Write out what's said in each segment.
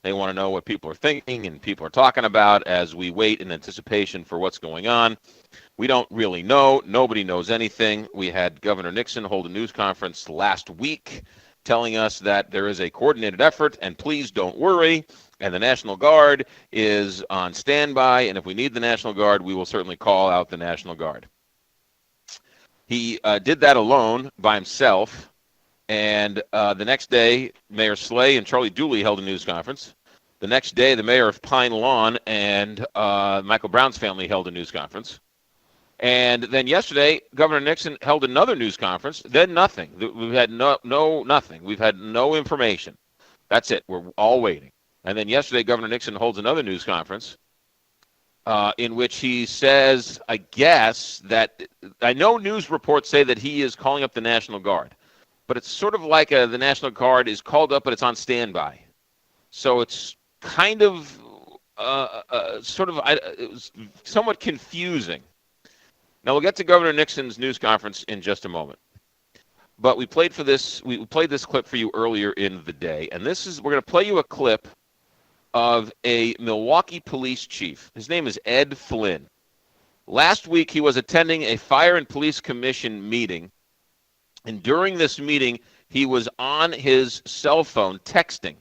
They want to know what people are thinking and people are talking about as we wait in anticipation for what's going on. We don't really know. Nobody knows anything. We had Governor Nixon hold a news conference last week telling us that there is a coordinated effort and please don't worry. And the National Guard is on standby. And if we need the National Guard, we will certainly call out the National Guard. He did that alone by himself. And the next day, Mayor Slay and Charlie Dooley held a news conference. The next day, the mayor of Pine Lawn and Michael Brown's family held a news conference. And then yesterday, Governor Nixon held another news conference. Then nothing. We've had nothing. We've had no information. That's it. We're all waiting. And then yesterday, Governor Nixon holds another news conference in which he says, I guess, that I know news reports say that he is calling up the National Guard. But it's sort of like the National Guard is called up, but it's on standby. So it's kind of it was somewhat confusing. Now, we'll get to Governor Nixon's news conference in just a moment. But we played this clip for you earlier in the day. And we're going to play you a clip of a Milwaukee police chief. His name is Ed Flynn. Last week, he was attending a Fire and Police Commission meeting. And during this meeting, he was on his cell phone texting.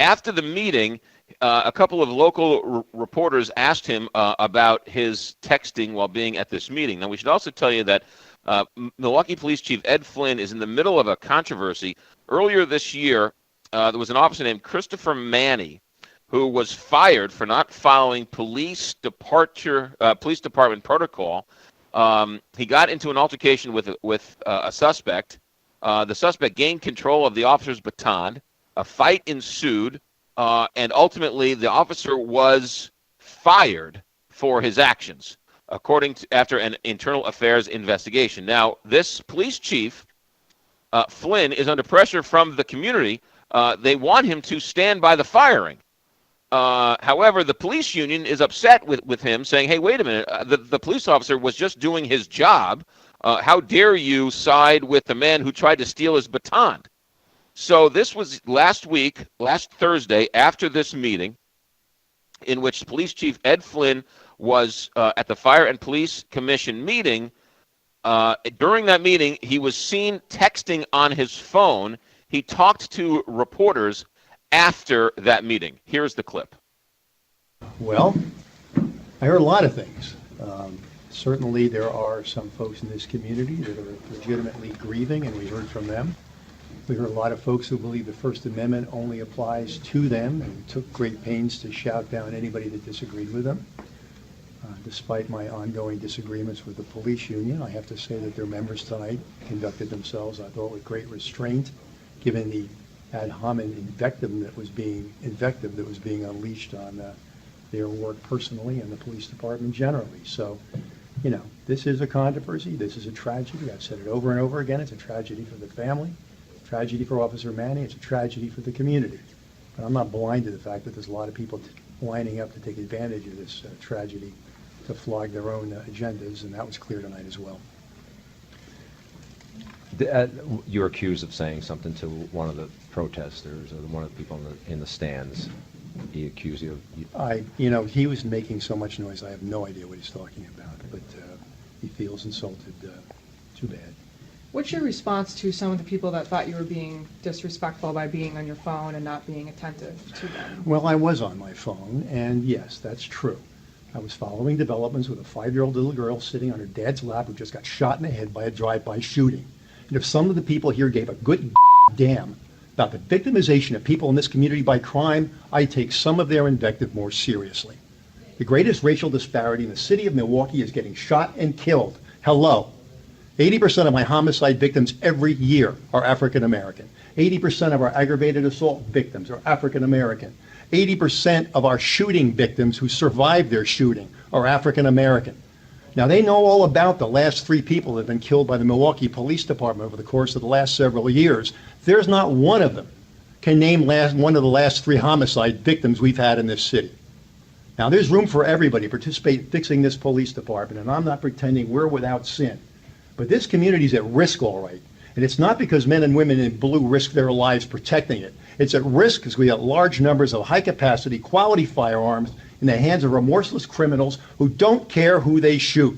After the meeting, a couple of local reporters asked him about his texting while being at this meeting. Now, we should also tell you that Milwaukee Police Chief Ed Flynn is in the middle of a controversy. Earlier this year, there was an officer named Christopher Manny who was fired for not following police department protocol. He got into an altercation with a suspect. The suspect gained control of the officer's baton. A fight ensued, and ultimately the officer was fired for his actions, after an internal affairs investigation. Now, this police chief, Flynn, is under pressure from the community. They want him to stand by the firing. However, the police union is upset with him, saying, hey, wait a minute, the police officer was just doing his job. How dare you side with the man who tried to steal his baton? So this was last Thursday, after this meeting, in which Police Chief Ed Flynn was at the Fire and Police Commission meeting. During that meeting, he was seen texting on his phone. He talked to reporters after that meeting. Here's the clip. Well, I heard a lot of things. Certainly there are some folks in this community that are legitimately grieving, and we heard from them. We heard a lot of folks who believe the First Amendment only applies to them and took great pains to shout down anybody that disagreed with them. Despite my ongoing disagreements with the police union, I have to say that their members tonight conducted themselves, I thought, with great restraint, given the ad hominem invective that was being unleashed on their work personally and the police department generally. So, this is a controversy. This is a tragedy. I've said it over and over again. It's a tragedy for the family, tragedy for Officer Manny. It's a tragedy for the community. But I'm not blind to the fact that there's a lot of people lining up to take advantage of this tragedy to flog their own agendas, and that was clear tonight as well. You're accused of saying something to one of the protesters or one of the people in the stands. He accused you of... he was making so much noise, I have no idea what he's talking about, but he feels insulted. Too bad. What's your response to some of the people that thought you were being disrespectful by being on your phone and not being attentive to them? Well, I was on my phone, and yes, that's true. I was following developments with a 5-year-old little girl sitting on her dad's lap who just got shot in the head by a drive-by shooting. And if some of the people here gave a good damn about the victimization of people in this community by crime, I take some of their invective more seriously. The greatest racial disparity in the city of Milwaukee is getting shot and killed. Hello. 80% of my homicide victims every year are African American. 80% of our aggravated assault victims are African American. 80% of our shooting victims who survived their shooting are African American. Now, they know all about the last 3 people that have been killed by the Milwaukee Police Department over the course of the last several years. There's not one of them can name one of the last 3 homicide victims we've had in this city. Now, there's room for everybody to participate in fixing this police department, and I'm not pretending we're without sin. But this community is at risk, all right. And it's not because men and women in blue risk their lives protecting it. It's at risk because we got large numbers of high-capacity, quality firearms in the hands of remorseless criminals who don't care who they shoot.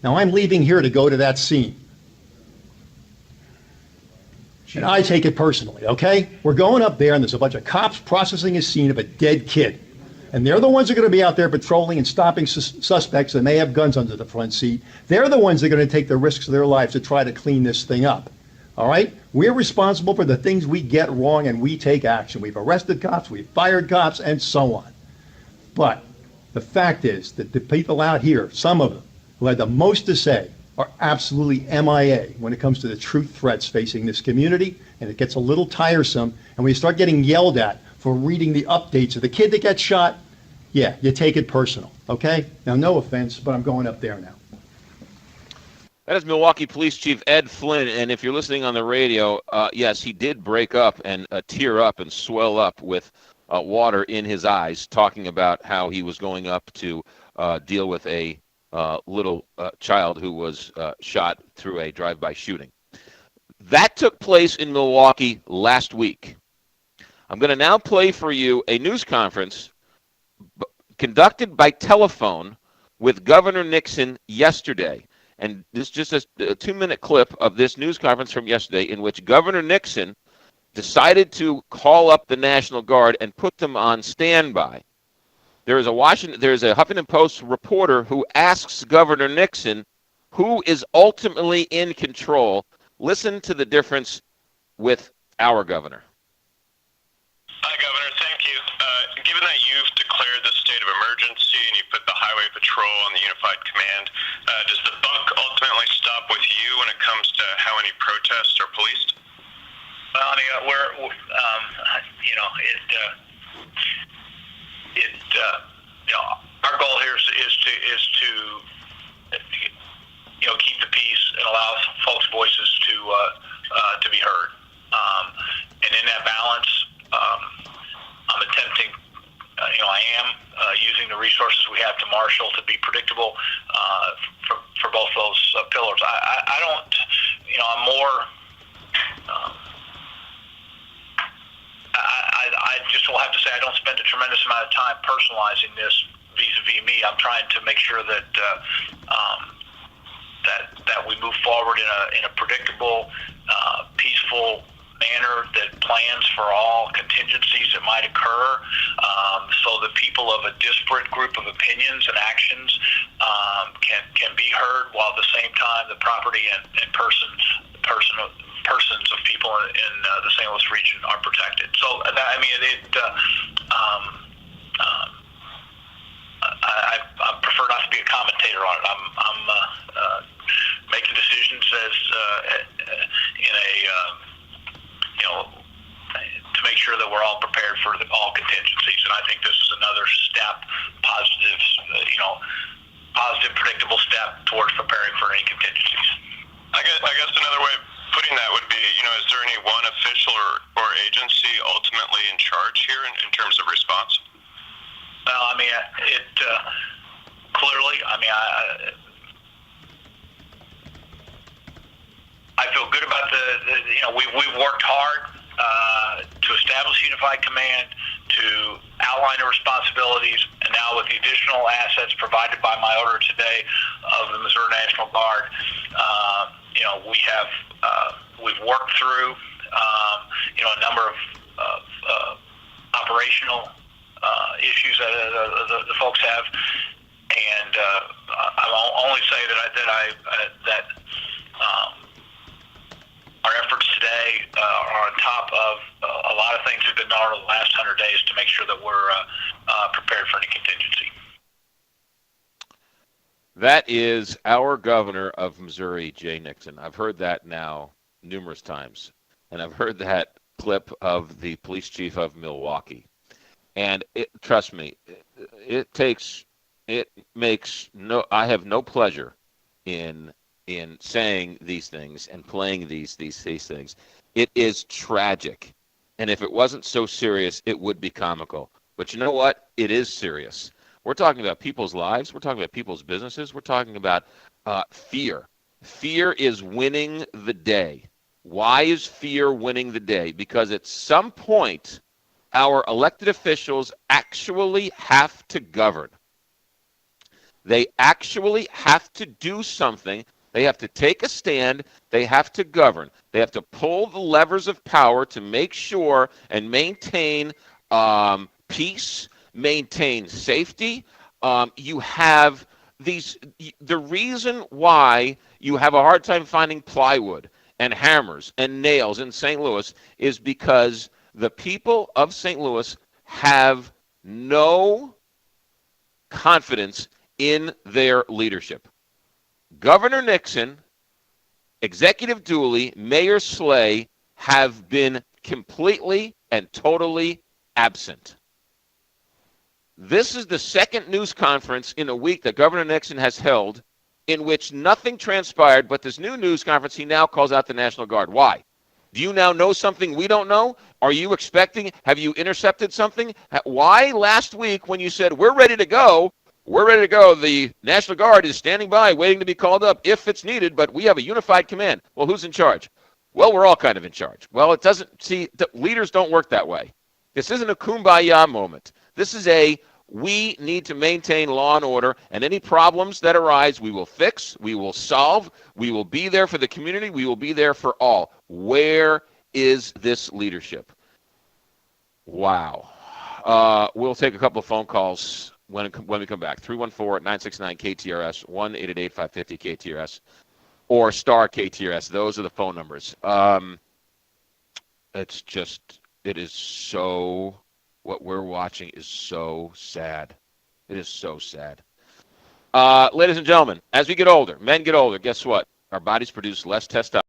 Now, I'm leaving here to go to that scene. And I take it personally, okay? We're going up there, and there's a bunch of cops processing a scene of a dead kid. And they're the ones that are going to be out there patrolling and stopping suspects that may have guns under the front seat. They're the ones that are going to take the risks of their lives to try to clean this thing up. All right? We're responsible for the things we get wrong, and we take action. We've arrested cops, we've fired cops, and so on. But the fact is that the people out here, some of them, who had the most to say, are absolutely MIA when it comes to the true threats facing this community, and it gets a little tiresome. And when you start getting yelled at for reading the updates of the kid that got shot, yeah, you take it personal, okay? Now, no offense, but I'm going up there now. That is Milwaukee Police Chief Ed Flynn, and if you're listening on the radio, yes, he did break up and tear up and swell up with water in his eyes, talking about how he was going up to deal with a little child who was shot through a drive-by shooting. That took place in Milwaukee last week. I'm going to now play for you a news conference conducted by telephone with Governor Nixon yesterday. And this is just a 2-minute clip of this news conference from yesterday in which Governor Nixon decided to call up the National Guard and put them on standby. There is a Huffington Post reporter who asks Governor Nixon who is ultimately in control. Listen to the difference with our governor. Hi, Governor. Thank you. Given that you've declared the state of emergency and you put the Highway Patrol on the Unified Command, does the buck ultimately stop with you when it comes to how any protests are policed? Well, I mean, our goal here is to keep the peace and allow folks' voices to be heard. And in that balance, I'm attempting. I am using the resources we have to marshal to be predictable for both those pillars. I don't. I'm more. I just will have to say I don't spend a tremendous amount of time personalizing this vis-a-vis me. I'm trying to make sure that that we move forward in a predictable, peaceful manner that plans for all contingencies that might occur, so that people of a disparate group of opinions and actions can be heard, while at the same time the property and persons of people in the St. Louis region are protected. So I prefer not to be a commentator on it. I'm making decisions to make sure that we're all prepared for all contingencies. And I think this is another step, positive, predictable step towards preparing for any contingencies. I guess another way of putting that would be, is there any one official or agency ultimately in charge here in terms of response? Well, I mean, clearly, I feel good about we've worked hard to establish Unified Command, to outline the responsibilities, and now with the additional assets provided by my order today of the Missouri National Guard, we've worked through a number of operational issues that the folks have, and I'll only say that our efforts today are on top of a lot of things that have been done over the last 100 days to make sure that we're prepared for any contingency. That is our governor of Missouri, Jay Nixon. I've heard that now numerous times, and I've heard that clip of the police chief of Milwaukee. And trust me, I have no pleasure in saying these things and playing these things. It is tragic. And if it wasn't so serious, it would be comical. But you know what? It is serious. We're talking about people's lives. We're talking about people's businesses. We're talking about fear. Fear is winning the day. Why is fear winning the day? Because at some point, our elected officials actually have to govern. They actually have to do something. They have to take a stand. They have to govern. They have to pull the levers of power to make sure and maintain peace, maintain safety. You have the reason why you have a hard time finding plywood and hammers and nails in St. Louis is because the people of St. Louis have no confidence in their leadership. Governor Nixon, Executive Dooley, Mayor Slay have been completely and totally absent. This is the second news conference in a week that Governor Nixon has held in which nothing transpired, but this new news conference, he now calls out the National Guard. Why? Do you now know something we don't know? Are you expecting, have you intercepted something? Why last week when you said, we're ready to go, the National Guard is standing by waiting to be called up if it's needed, but we have a unified command. Well, who's in charge? Well, we're all kind of in charge. Well, it doesn't, see, leaders don't work that way. This isn't a kumbaya moment. This is we need to maintain law and order, and any problems that arise, we will fix, we will solve, we will be there for the community, we will be there for all. Where is this leadership? Wow. We'll take a couple of phone calls when we come back. 314-969-KTRS, 1-888-550-KTRS, or star KTRS. Those are the phone numbers. It is so... What we're watching is so sad. It is so sad. Ladies and gentlemen, as we get older, men get older, guess what? Our bodies produce less testosterone.